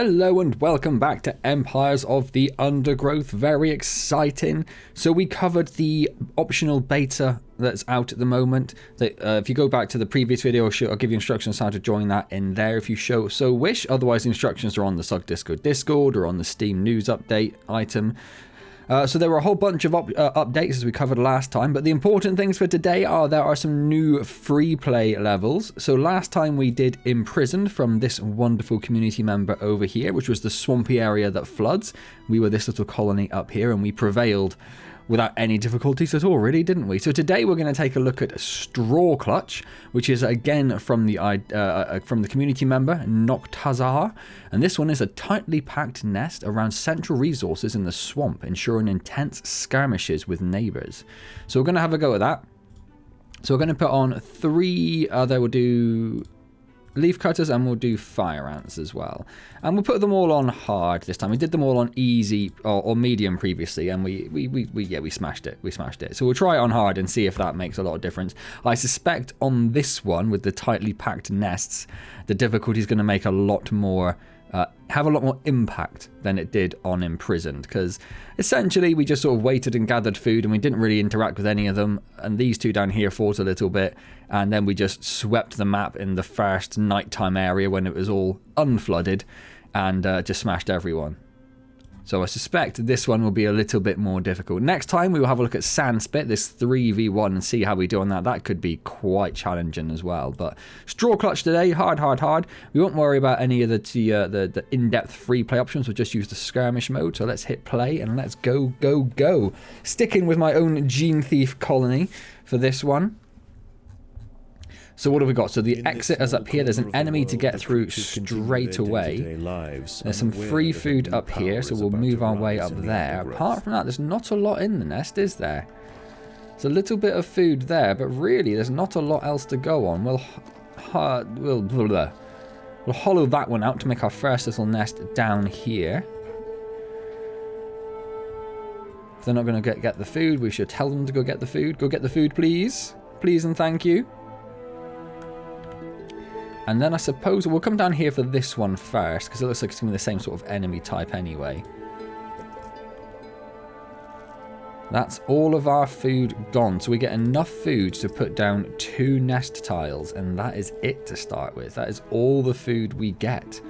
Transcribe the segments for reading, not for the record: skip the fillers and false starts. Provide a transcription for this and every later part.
Hello and welcome back to Empires of the Undergrowth. Very exciting. So we covered the optional beta that's out at the moment. If you go back to the previous video, I'll give you instructions how to join that in there if you so wish. Otherwise, the instructions are on the Sug Discord or on the Steam news update item. So there were a whole bunch of updates as we covered last time, but the important things for today are there are some new free play levels. So last time we did Imprisoned from this wonderful community member over here, which was the swampy area that floods. We were this little colony up here and we prevailed without any difficulties at all, really, didn't we? So today we're going to take a look at Strawclutch, which is again from the community member Noctazar, and this one is a tightly packed nest around central resources in the swamp, ensuring intense skirmishes with neighbours. So we're going to have a go at that. So we're going to put on 3 we'll do leaf cutters and we'll do fire ants as well, and we'll put them all on hard this time. We did them all on easy or medium previously, and we smashed it. So we'll try it on hard and see if that makes a lot of difference. I suspect on this one with the tightly packed nests, the difficulty is going to make a lot more have a lot more impact than it did on Imprisoned, because essentially we just sort of waited and gathered food and we didn't really interact with any of them, and these two down here fought a little bit, and then we just swept the map in the first nighttime area when it was all unflooded and just smashed everyone. So I suspect this one will be a little bit more difficult. Next time we will have a look at Sandspit, this 3v1, and see how we do on that. That could be quite challenging as well. But Strawclutch today, hard. We won't worry about any of the in-depth free play options. We'll just use the skirmish mode. So let's hit play and let's go. Sticking with my own Gene Thief colony for this one. So what have we got? So the exit is up here. There's an enemy to get through straight away. There's some free food up here, so we'll move our way up there. Apart from that, there's not a lot in the nest, is there? There's a little bit of food there, but really there's not a lot else to go on. We'll hollow that one out to make our first little nest down here. If they're not going to get the food, we should tell them to go get the food. Go get the food, please. Please and thank you. And then I suppose we'll come down here for this one first, because it looks like it's going to be the same sort of enemy type anyway. That's all of our food gone. So we get enough food to put down 2 nest tiles, and that is it to start with. That is all the food we get.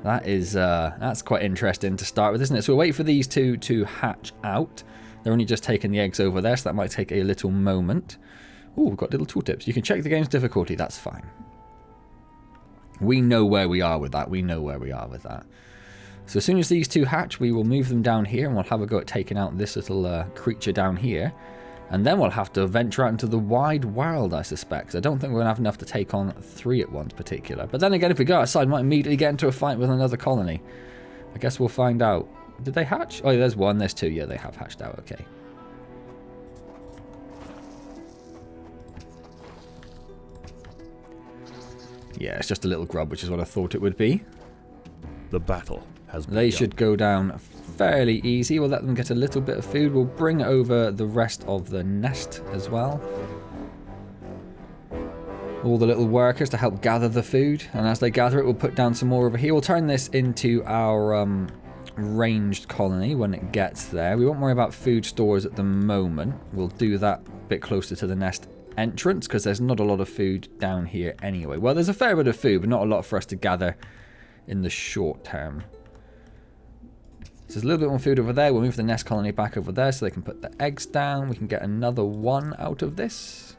That's quite interesting to start with, isn't it? So we'll wait for these two to hatch out. They're only just taking the eggs over there, so that might take a little moment. Oh, we've got little tooltips. You can check the game's difficulty. That's fine. We know where we are with that. So as soon as these 2 hatch, we will move them down here and we'll have a go at taking out this little creature down here. And then we'll have to venture out into the wide world, I suspect. I don't think we're going to have enough to take on 3 at once particular. But then again, if we go outside, we might immediately get into a fight with another colony. I guess we'll find out. Did they hatch? Oh, there's 1, there's 2. Yeah, they have hatched out. Okay. Yeah, it's just a little grub, which is what I thought it would be. The battle has begun. They should go down fairly easy. We'll let them get a little bit of food. We'll bring over the rest of the nest as well. All the little workers to help gather the food. And as they gather it, we'll put down some more over here. We'll turn this into our ranged colony when it gets there. We won't worry about food stores at the moment. We'll do that a bit closer to the nest entrance, because there's not a lot of food down here anyway. Well, there's a fair bit of food, but not a lot for us to gather in the short term. So there's a little bit more food over there. We'll move the nest colony back over there so they can put the eggs down. We can get another 1 out of this.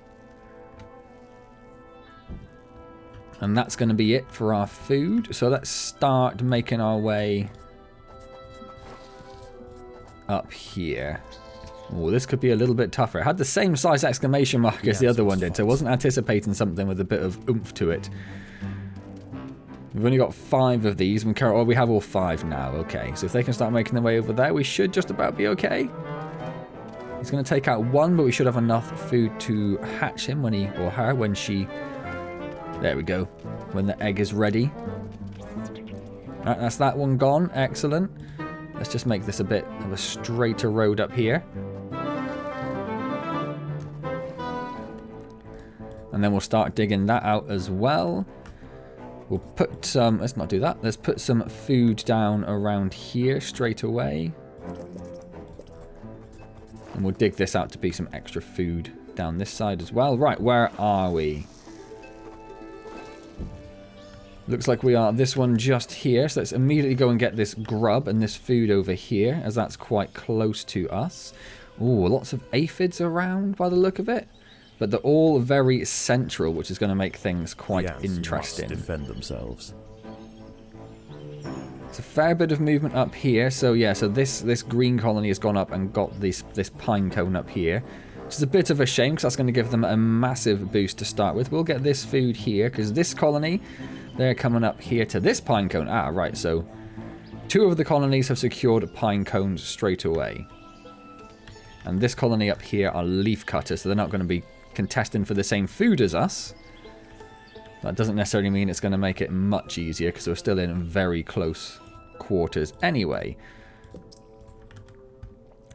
And that's going to be it for our food. So let's start making our way up here. Oh, this could be a little bit tougher. It had the same size exclamation mark as the other one did, so I wasn't anticipating something with a bit of oomph to it. We've only got 5 of these. We have all 5 now. Okay, so if they can start making their way over there, we should just about be okay. He's going to take out 1, but we should have enough food to hatch him when he or her when she... There we go. When the egg is ready. Alright, that's that one gone. Excellent. Let's just make this a bit of a straighter road up here. And then we'll start digging that out as well. We'll put some, let's not do that. Let's put some food down around here straight away. And we'll dig this out to be some extra food down this side as well. Right, where are we? Looks like we are this one just here. So let's immediately go and get this grub and this food over here, as that's quite close to us. Ooh, lots of aphids around by the look of it. But they're all very central, which is going to make things quite interesting. Must defend themselves. It's a fair bit of movement up here. So yeah, so this green colony has gone up and got this pine cone up here. Which is a bit of a shame, because that's going to give them a massive boost to start with. We'll get this food here, because this colony, they're coming up here to this pine cone. Ah, right, so 2 of the colonies have secured pine cones straight away. And this colony up here are leaf cutters, so they're not going to be contesting for the same food as us. That doesn't necessarily mean it's going to make it much easier, because we're still in very close quarters anyway.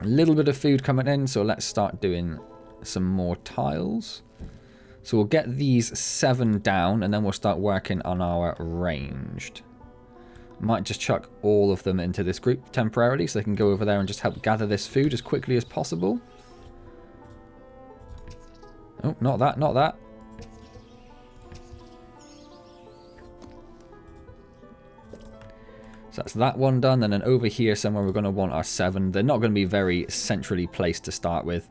A little bit of food coming in, so let's start doing some more tiles. So we'll get these 7 down, and then we'll start working on our ranged. Might just chuck all of them into this group temporarily, so they can go over there and just help gather this food as quickly as possible. Oh, not that, not that. So that's that one done, and then over here somewhere we're going to want our 7. They're not going to be very centrally placed to start with,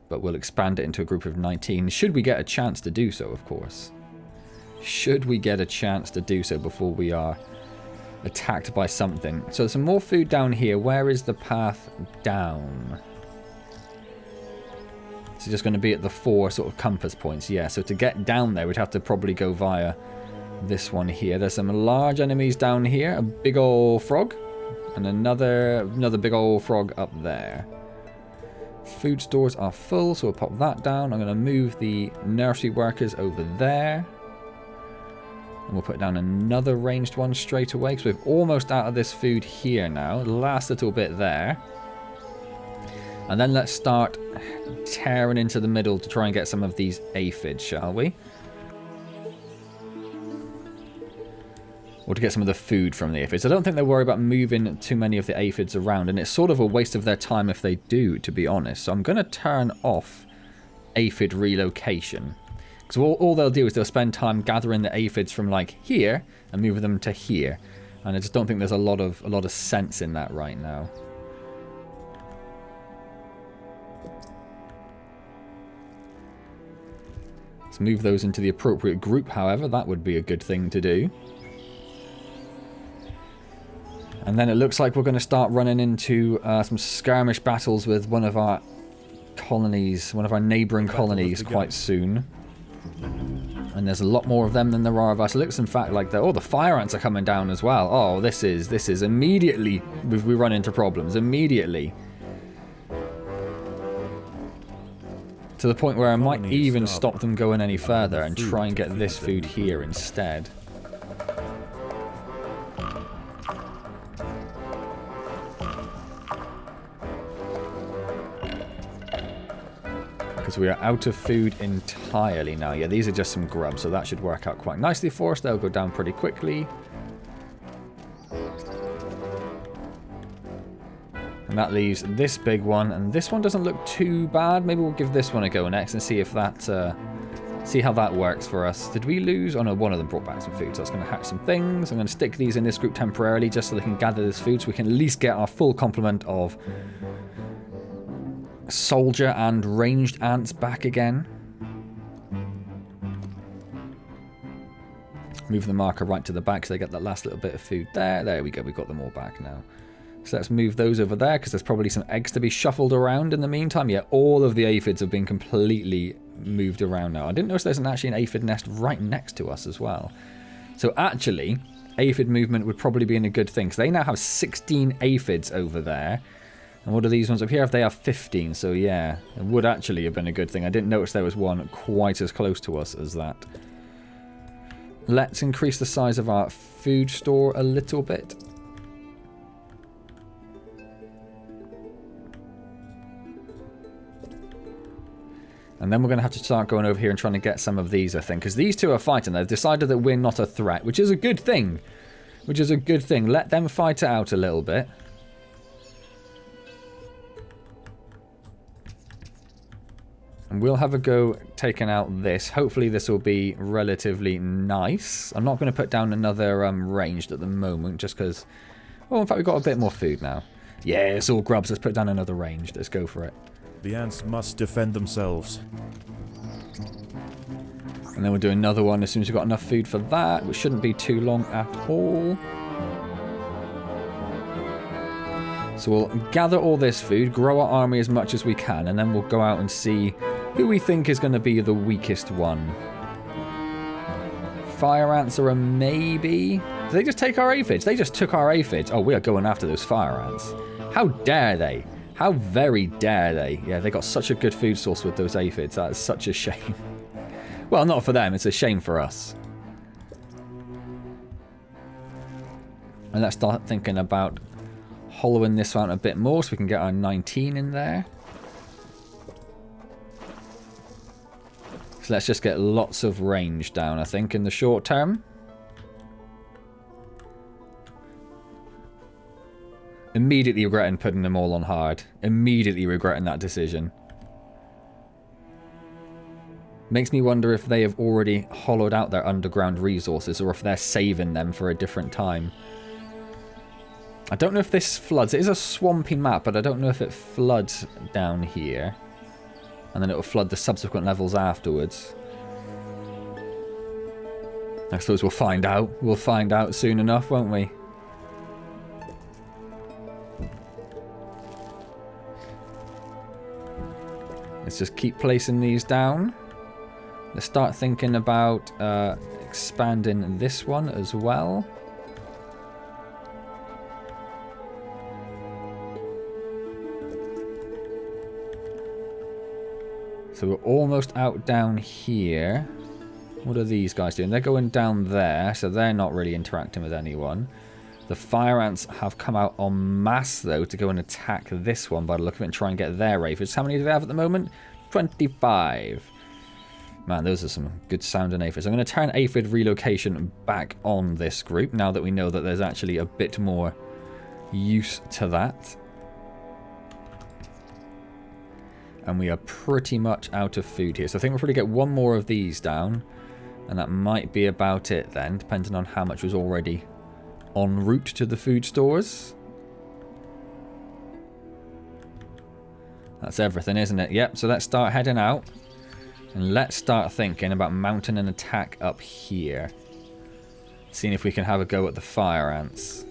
but we'll expand it into a group of 19. Should we get a chance to do so, of course. Should we get a chance to do so before we are attacked by something. So some more food down here. Where is the path down? It's just going to be at the 4 sort of compass points. Yeah, so to get down there, we'd have to probably go via this one here. There's some large enemies down here. A big old frog. And another big old frog up there. Food stores are full, so we'll pop that down. I'm going to move the nursery workers over there. And we'll put down another ranged one straight away, because we're almost out of this food here now. Last little bit there. And then let's start tearing into the middle to try and get some of these aphids, shall we? Or to get some of the food from the aphids. I don't think they worry about moving too many of the aphids around, and it's sort of a waste of their time if they do, to be honest. So I'm going to turn off aphid relocation. Because all they'll do is they'll spend time gathering the aphids from like here and moving them to here. And I just don't think there's a lot of sense in that right now. Let's move those into the appropriate group, however. That would be a good thing to do. And then it looks like we're going to start running into some skirmish battles with one of our colonies, one of our neighbouring colonies quite soon. And there's a lot more of them than there are of us. It looks in fact like the fire ants are coming down as well. Oh, this is immediately we run into problems immediately. To the point where I might even stop them going any further and try and get this food here instead. Because we are out of food entirely now. Yeah, these are just some grubs, so that should work out quite nicely for us. They'll go down pretty quickly. And that leaves this big one, and this one doesn't look too bad. Maybe we'll give this one a go next and see if that, see how that works for us. Did we lose? Oh no, one of them brought back some food, so it's going to hatch some things. I'm going to stick these in this group temporarily just so they can gather this food, so we can at least get our full complement of soldier and ranged ants back again. Move the marker right to the back so they get that last little bit of food there. There we go, we've got them all back now. So let's move those over there, because there's probably some eggs to be shuffled around in the meantime. Yeah, all of the aphids have been completely moved around now. I didn't notice there's actually an aphid nest right next to us as well. So actually, aphid movement would probably be in a good thing, because they now have 16 aphids over there. And what are these ones up here? They have 15, so yeah, it would actually have been a good thing. I didn't notice there was one quite as close to us as that. Let's increase the size of our food store a little bit. And then we're going to have to start going over here and trying to get some of these, I think. Because these two are fighting. They've decided that we're not a threat, which is a good thing. Which is a good thing. Let them fight it out a little bit. And we'll have a go taking out this. Hopefully this will be relatively nice. I'm not going to put down another ranged at the moment, just because... Oh, in fact, we've got a bit more food now. Yeah, it's all grubs. Let's put down another ranged. Let's go for it. The ants must defend themselves. And then we'll do another one as soon as we've got enough food for that, which shouldn't be too long at all. So we'll gather all this food, grow our army as much as we can, and then we'll go out and see who we think is going to be the weakest one. Fire ants are a maybe. Did they just take our aphids? They just took our aphids. Oh, we are going after those fire ants. How dare they? How very dare they? Yeah, they got such a good food source with those aphids. That is such a shame. Well, not for them. It's a shame for us. And let's start thinking about hollowing this out a bit more so we can get our 19 in there. So let's just get lots of range down, I think, in the short term. Immediately regretting putting them all on hard. Immediately regretting that decision. Makes me wonder if they have already hollowed out their underground resources or if they're saving them for a different time. I don't know if this floods. It is a swampy map, but I don't know if it floods down here. And then it will flood the subsequent levels afterwards. I suppose we'll find out. We'll find out soon enough, won't we? Let's just keep placing these down. Let's start thinking about expanding this one as well. So we're almost out down here. What are these guys doing? They're going down there, so they're not really interacting with anyone. The fire ants have come out en masse, though, to go and attack this one by the look of it and try and get their aphids. How many do they have at the moment? 25. Man, those are some good sounding aphids. I'm going to turn aphid relocation back on this group now that we know that there's actually a bit more use to that. And we are pretty much out of food here. So I think we'll probably get one more of these down. And that might be about it then, depending on how much was already en route to the food stores. That's everything, isn't it? Yep, so let's start heading out. And let's start thinking about mounting an attack up here. Seeing if we can have a go at the fire ants.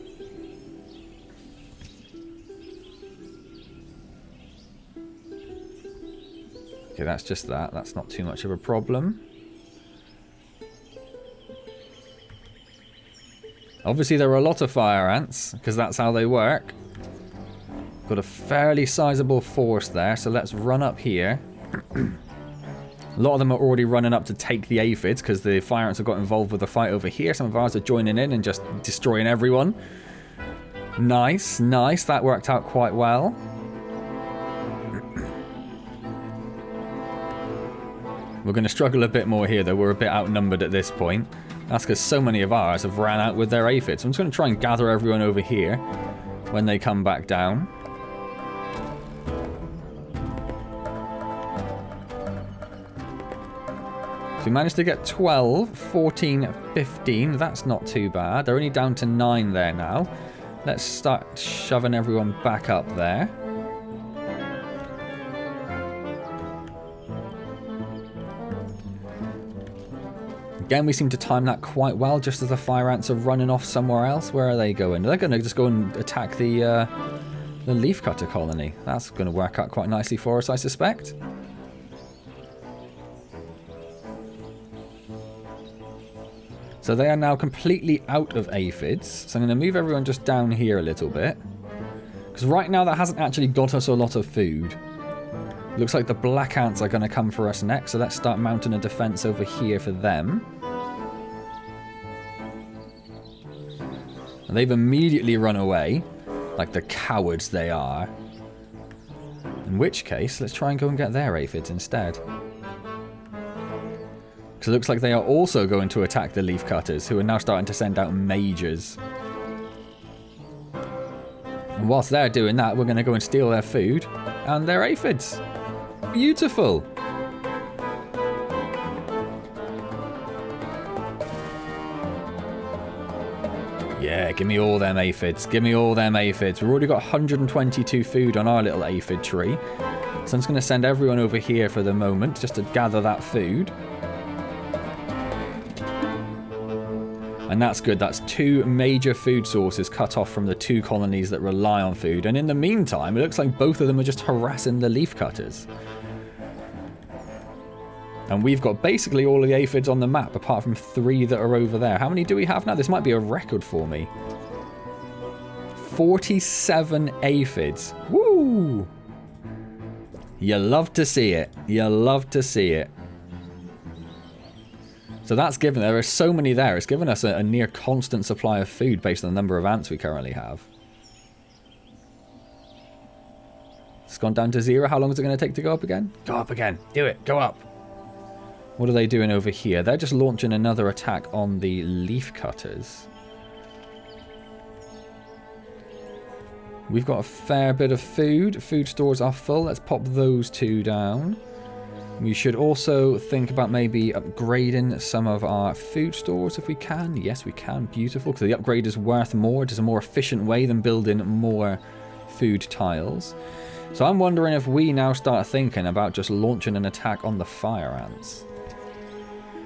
Okay, that's just that. That's not too much of a problem. Obviously, there are a lot of fire ants, because that's how they work. Got a fairly sizable force there, so let's run up here. A lot of them are already running up to take the aphids, because the fire ants have got involved with the fight over here. Some of ours are joining in and just destroying everyone. Nice, nice. That worked out quite well. We're going to struggle a bit more here, though. We're a bit outnumbered at this point. That's because so many of ours have ran out with their aphids. So I'm just going to try and gather everyone over here when they come back down. So we managed to get 12, 14, 15. That's not too bad. They're only down to 9 there now. Let's start shoving everyone back up there. Again, we seem to time that quite well, just as the fire ants are running off somewhere else. Where are they going? They're going to just go and attack the leafcutter colony. That's going to work out quite nicely for us, I suspect. So they are now completely out of aphids. So I'm going to move everyone just down here a little bit. Because right now that hasn't actually got us a lot of food. Looks like the black ants are going to come for us next, so let's start mounting a defense over here for them. And they've immediately run away, like the cowards they are. In which case, let's try and go and get their aphids instead. Because it looks like they are also going to attack the leaf cutters, who are now starting to send out mages. And whilst they're doing that, we're going to go and steal their food and their aphids. Beautiful. Yeah, give me all them aphids. Give me all them aphids. We've already got 122 food on our little aphid tree. So I'm just going to send everyone over here for the moment, just to gather that food. And that's good. That's 2 major food sources cut off from the 2 colonies that rely on food. And in the meantime, it looks like both of them are just harassing the leaf cutters. And we've got basically all of the aphids on the map, apart from 3 that are over there. How many do we have now? This might be a record for me. 47 aphids. Woo! You love to see it. You love to see it. So that's given, there are so many there, it's given us a near constant supply of food based on the number of ants we currently have. It's gone down to 0. How long is it going to take to go up again? Go up again. Do it. Go up. What are they doing over here? They're just launching another attack on the leaf cutters. We've got a fair bit of food. Food stores are full. Let's pop those 2 down. We should also think about maybe upgrading some of our food stores if we can. Yes, we can. Beautiful. Because the upgrade is worth more. It is a more efficient way than building more food tiles. So I'm wondering if we now start thinking about just launching an attack on the fire ants.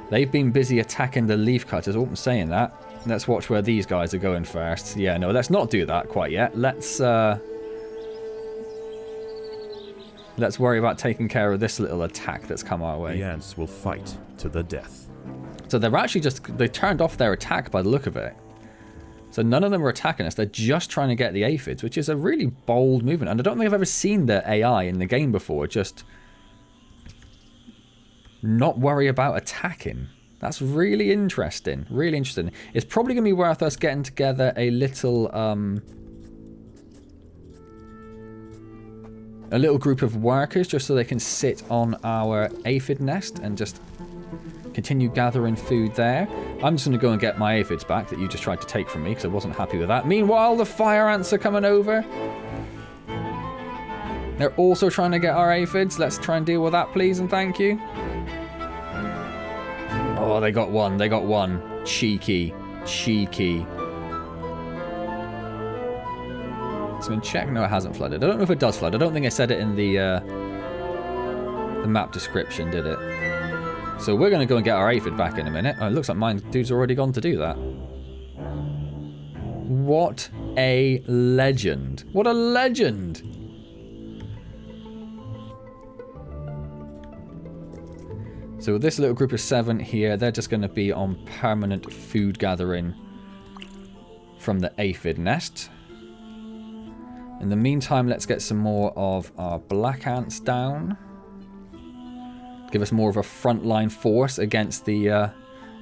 They've been busy attacking the leaf cutters. Oh, I'm saying that. Let's watch where these guys are going first. Yeah, no, let's not do that quite yet. Let's worry about taking care of this little attack that's come our way. The ants will fight to the death. So they're actually they turned off their attack by the look of it. So none of them are attacking us. They're just trying to get the aphids, which is a really bold movement. And I don't think I've ever seen the AI in the game before just not worry about attacking. That's really interesting. Really interesting. It's probably going to be worth us getting together a little group of workers just so they can sit on our aphid nest and just continue gathering food there. I'm just going to go and get my aphids back that you just tried to take from me because I wasn't happy with that. Meanwhile, the fire ants are coming over. They're also trying to get our aphids. Let's try and deal with that, please, and thank you. Oh, they got one. They got one. Cheeky. Cheeky. So I'm going to check. No, it hasn't flooded. I don't know if it does flood. I don't think I said it in the map description, did it? So we're going to go and get our aphid back in a minute. Oh, it looks like my dude's already gone to do that. What a legend. What a legend. So with this little group of 7 here, they're just going to be on permanent food gathering from the aphid nest. In the meantime, let's get some more of our black ants down. Give us more of a frontline force against the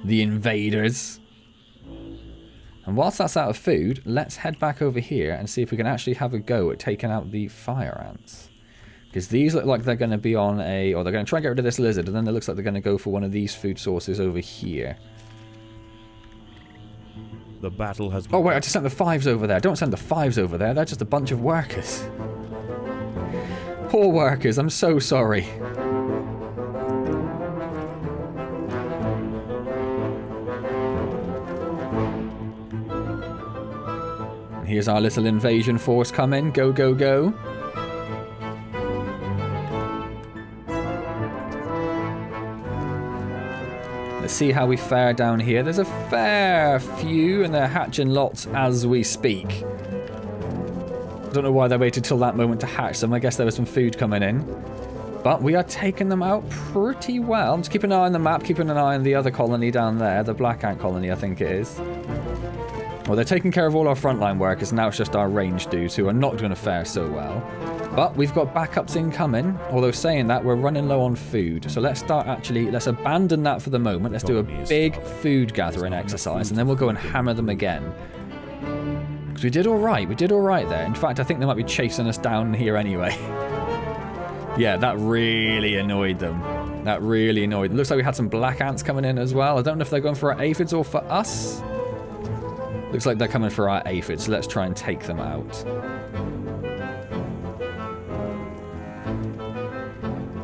invaders. And whilst that's out of food, let's head back over here and see if we can actually have a go at taking out the fire ants. Because these look like they're going to be on a... Or they're going to try and get rid of this lizard, and then it looks like they're going to go for one of these food sources over here. The battle has begun. Oh, wait, I just sent the 5s over there. Don't send the 5s over there. They're just a bunch of workers. Poor workers. I'm so sorry. And here's our little invasion force coming. Go, go, go. Let's see how we fare down here. There's a fair few, and they're hatching lots as we speak. I don't know why they waited till that moment to hatch them. I guess there was some food coming in. But we are taking them out pretty well. I'm just keeping an eye on the map, keeping an eye on the other colony down there. The black ant colony, I think it is. Well, they're taking care of all our frontline workers. Now it's just our range dudes who are not going to fare so well. But we've got backups incoming. Although saying that, we're running low on food. So let's start actually, let's abandon that for the moment. Let's do a big food gathering exercise, and then we'll go and hammer them again. Because we did all right. We did all right there. In fact, I think they might be chasing us down here anyway. Yeah, that really annoyed them. That really annoyed. It looks like we had some black ants coming in as well. I don't know if they're going for our aphids or for us. Looks like they're coming for our aphids, so let's try and take them out.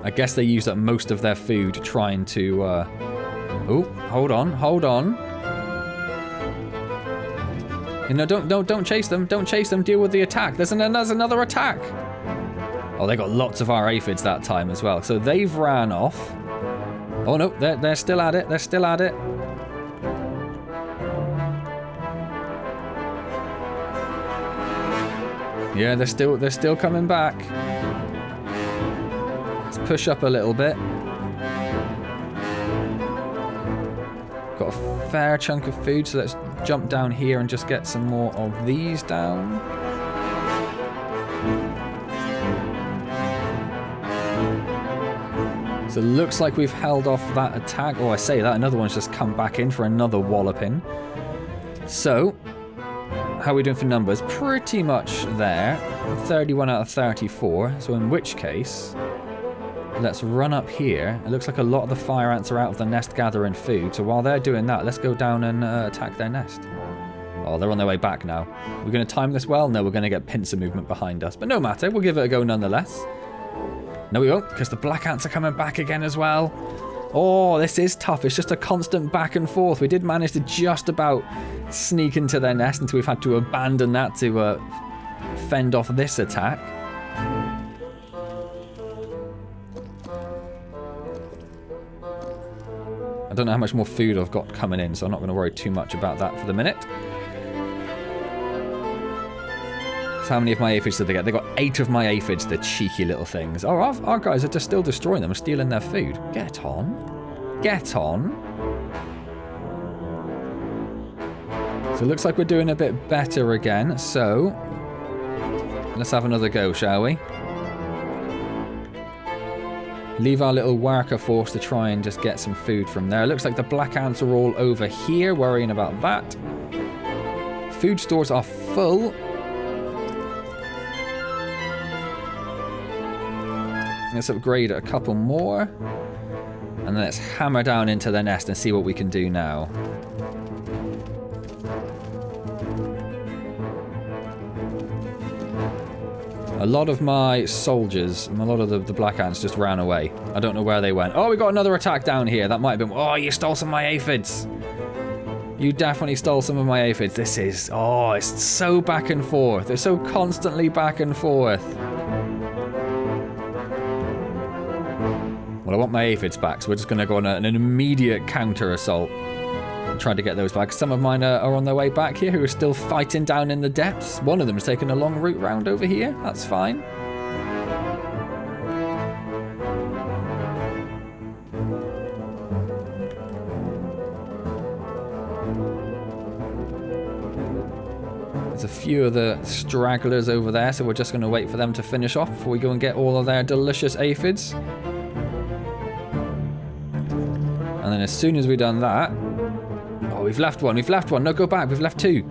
I guess they used up most of their food trying to... Oh, hold on, hold on. You know, don't chase them. Don't chase them. Deal with the attack. There's another attack. Oh, they got lots of our aphids that time as well. So they've ran off. Oh no, they're still at it. They're still at it. Yeah, they're still coming back. Let's push up a little bit. Got a fair chunk of food, so let's jump down here and just get some more of these down. So it looks like we've held off that attack. Oh, I say that, another one's just come back in for another walloping. So, how are we doing for numbers? Pretty much there. 31 out of 34. So in which case, let's run up here. It looks like a lot of the fire ants are out of the nest gathering food. So while they're doing that, let's go down and attack their nest. Oh, they're on their way back now. We're going to time this well? No, we're going to get pincer movement behind us. But no matter, we'll give it a go nonetheless. No, we won't, because the black ants are coming back again as well. Oh, this is tough. It's just a constant back and forth. We did manage to just about sneak into their nest until we've had to abandon that to fend off this attack. I don't know how much more food I've got coming in, so I'm not going to worry too much about that for the minute. So how many of my aphids did they get? They got 8 of my aphids, the cheeky little things. Oh, our guys are just still destroying them and stealing their food. Get on. Get on. So it looks like we're doing a bit better again. So let's have another go, shall we? Leave our little worker force to try and just get some food from there. It looks like the black ants are all over here, worrying about that. Food stores are full. Let's upgrade a couple more. And then let's hammer down into their nest and see what we can do now. A lot of my soldiers, a lot of the black ants just ran away. I don't know where they went. Oh, we got another attack down here. That might have been... Oh, you stole some of my aphids. You definitely stole some of my aphids. This is... Oh, it's so back and forth. They're so constantly back and forth. Well, I want my aphids back, so we're just going to go on an immediate counter-assault. Trying to get those back. Some of mine are on their way back here who are still fighting down in the depths. One of them is taking a long route round over here. That's fine. There's a few of the stragglers over there, so we're just going to wait for them to finish off before we go and get all of their delicious aphids. And then as soon as we've done that... Oh, we've left one. We've left one. No, go back. We've left 2.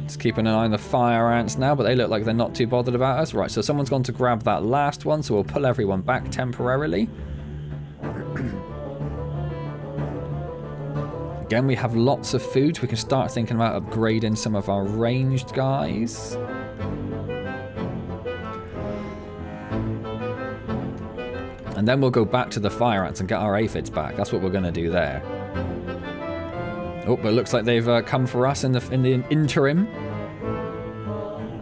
Just keeping an eye on the fire ants now, but they look like they're not too bothered about us. Right, so someone's gone to grab that last one, so we'll pull everyone back temporarily. Again, we have lots of food. We can start thinking about upgrading some of our ranged guys. And then we'll go back to the fire ants and get our aphids back. That's what we're going to do there. Oh, but it looks like they've come for us in the interim.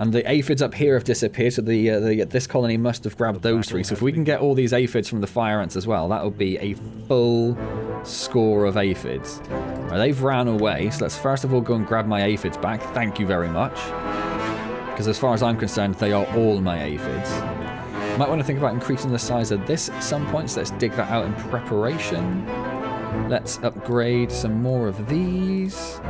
And the aphids up here have disappeared, so this colony must have grabbed those 3. So if we can get all these aphids from the fire ants as well, that will be a full score of aphids. Right, they've ran away, so let's first of all go and grab my aphids back. Thank you very much. Because as far as I'm concerned, they are all my aphids. Might want to think about increasing the size of this at some point, so let's dig that out in preparation. Let's upgrade some more of these.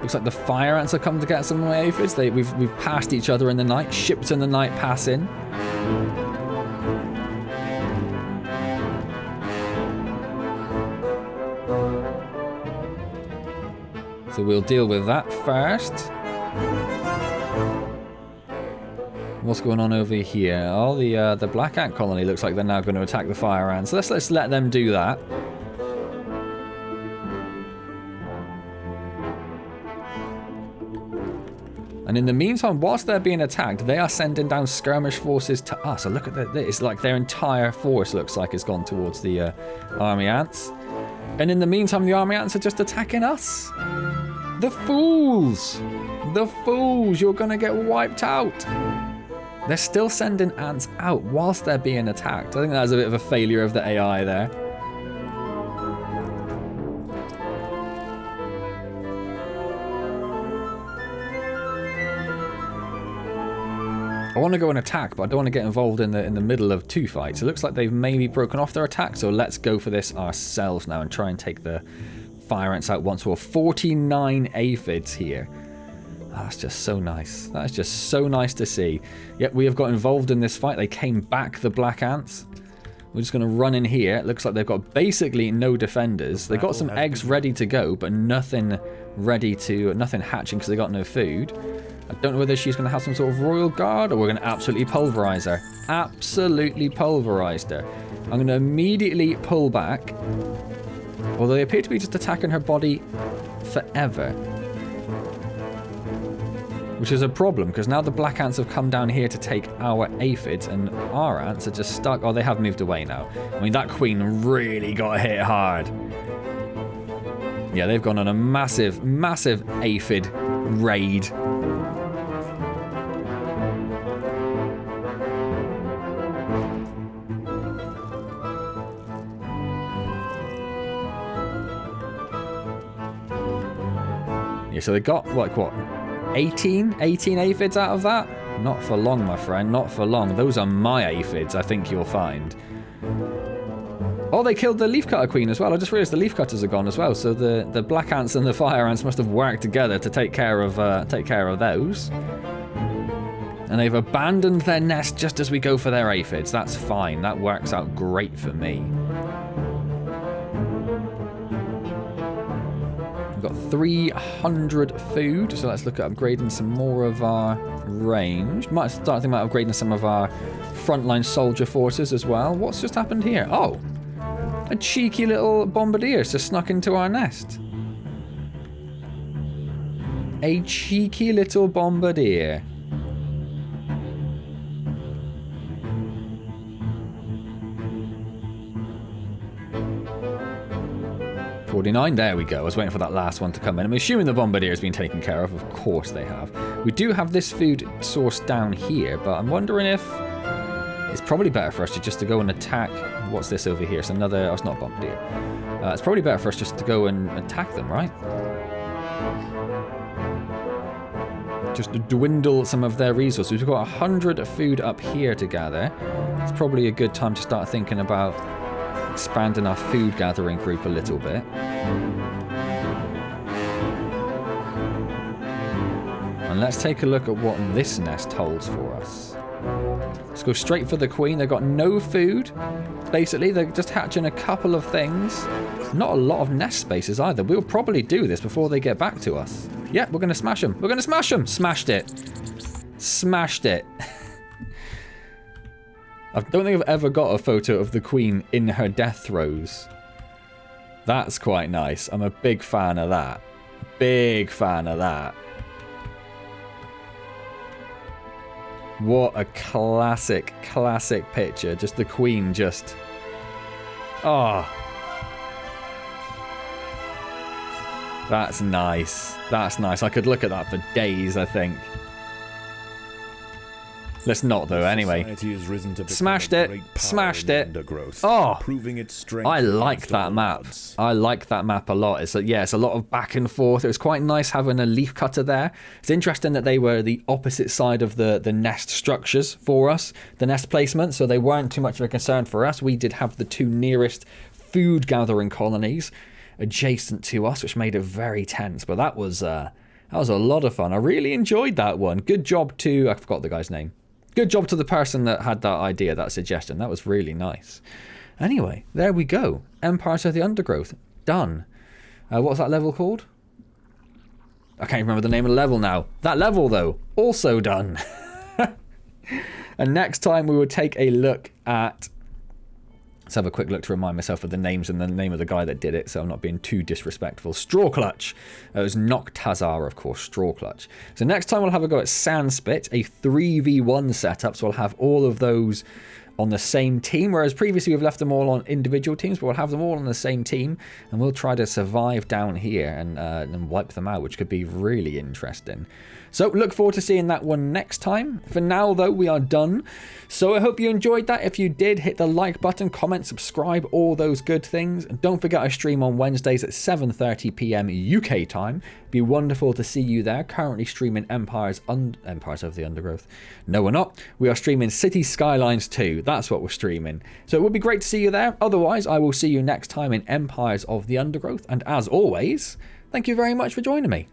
Looks like the fire ants have come to get some of my aphids. We've passed each other in the night. Ships in the night pass in. So we'll deal with that first. What's going on over here? Oh, the black ant colony looks like they're now going to attack the fire ants. So let's let them do that. And in the meantime, whilst they're being attacked, they are sending down skirmish forces to us. So look at that. It's like their entire force looks like has gone towards the army ants. And in the meantime, the army ants are just attacking us. The fools! The fools! You're going to get wiped out. They're still sending ants out whilst they're being attacked. I think that was a bit of a failure of the AI there. I want to go and attack, but I don't want to get involved in the middle of two fights. It looks like they've maybe broken off their attack, so let's go for this ourselves now and try and take the fire ants out once more. 49 aphids here. That's just so nice. That's just so nice to see. Yep, we have got involved in this fight. They came back, the black ants. We're just going to run in here. It looks like they've got basically no defenders. They've got some eggs ready to go, but nothing hatching because they got no food. I don't know whether she's going to have some sort of royal guard or we're going to absolutely pulverize her. Absolutely pulverized her. I'm going to immediately pull back. Although they appear to be just attacking her body forever. Which is a problem, because now the black ants have come down here to take our aphids, and our ants are just stuck. Oh, they have moved away now. I mean, that queen really got hit hard. Yeah, they've gone on a massive, massive aphid raid. Yeah, so they got, like, what? 18 aphids out of that? Not for long, my friend, not for long. Those are my aphids, I think you'll find. Oh, they killed the leafcutter queen as well. I just realized the leafcutters are gone as well. So the black ants and the fire ants must have worked together to take care of those. And they've abandoned their nest just as we go for their aphids. That's fine. That works out great for me. We've got 300 food, so let's look at upgrading some more of our range. Might start thinking about upgrading some of our frontline soldier forces as well. What's just happened here? Oh, a cheeky little bombardier's just snuck into our nest. A cheeky little bombardier. 49, there we go. I was waiting for that last one to come in. I'm assuming the bombardier has been taken care of. Of course they have. We do have this food source down here, but I'm wondering if it's probably better for us just to go and attack. What's this over here? It's another, oh, it's not bombardier. It's probably better for us just to go and attack them, right? Just to dwindle some of their resources. We've got 100 food up here to gather. It's probably a good time to start thinking about expanding our food gathering group a little bit. And let's take a look at what this nest holds for us. Let's go straight for the queen. They've got no food. Basically, they're just hatching a couple of things. Not a lot of nest spaces either. We'll probably do this before they get back to us. Yeah, we're going to smash them. We're going to smash them. Smashed it. Smashed it. I don't think I've ever got a photo of the queen in her death throes. That's quite nice. I'm a big fan of that. Big fan of that. What a classic, classic picture. Just the queen just... Oh. That's nice. That's nice. I could look at that for days, I think. Let's not, though, anyway. Smashed it. Smashed it. Oh, I like that map. I like that map a lot. It's a lot of back and forth. It was quite nice having a leaf cutter there. It's interesting that they were the opposite side of the nest structures for us, the nest placement, so they weren't too much of a concern for us. We did have the two nearest food gathering colonies adjacent to us, which made it very tense. But that was a lot of fun. I really enjoyed that one. Good job to... I forgot the guy's name. Good job to the person that had that idea, that suggestion. That was really nice. Anyway, there we go. Empires of the Undergrowth. Done. What's that level called? I can't remember the name of the level now. That level, though, also done. And next time we will take a look at... Let's have a quick look to remind myself of the names and the name of the guy that did it, so I'm not being too disrespectful. Strawclutch. It was Noctazar, of course, Strawclutch. So next time we'll have a go at Sandspit, a 3v1 setup, so we'll have all of those on the same team, whereas previously we've left them all on individual teams, but we'll have them all on the same team, and we'll try to survive down here and wipe them out, which could be really interesting. So look forward to seeing that one next time. For now, though, we are done. So I hope you enjoyed that. If you did, hit the like button, comment, subscribe, all those good things. And don't forget I stream on Wednesdays at 7:30 p.m. UK time. It'd be wonderful to see you there. Currently streaming Empires of the Undergrowth. No, we're not. We are streaming City Skylines 2. That's what we're streaming. So it would be great to see you there. Otherwise, I will see you next time in Empires of the Undergrowth. And as always, thank you very much for joining me.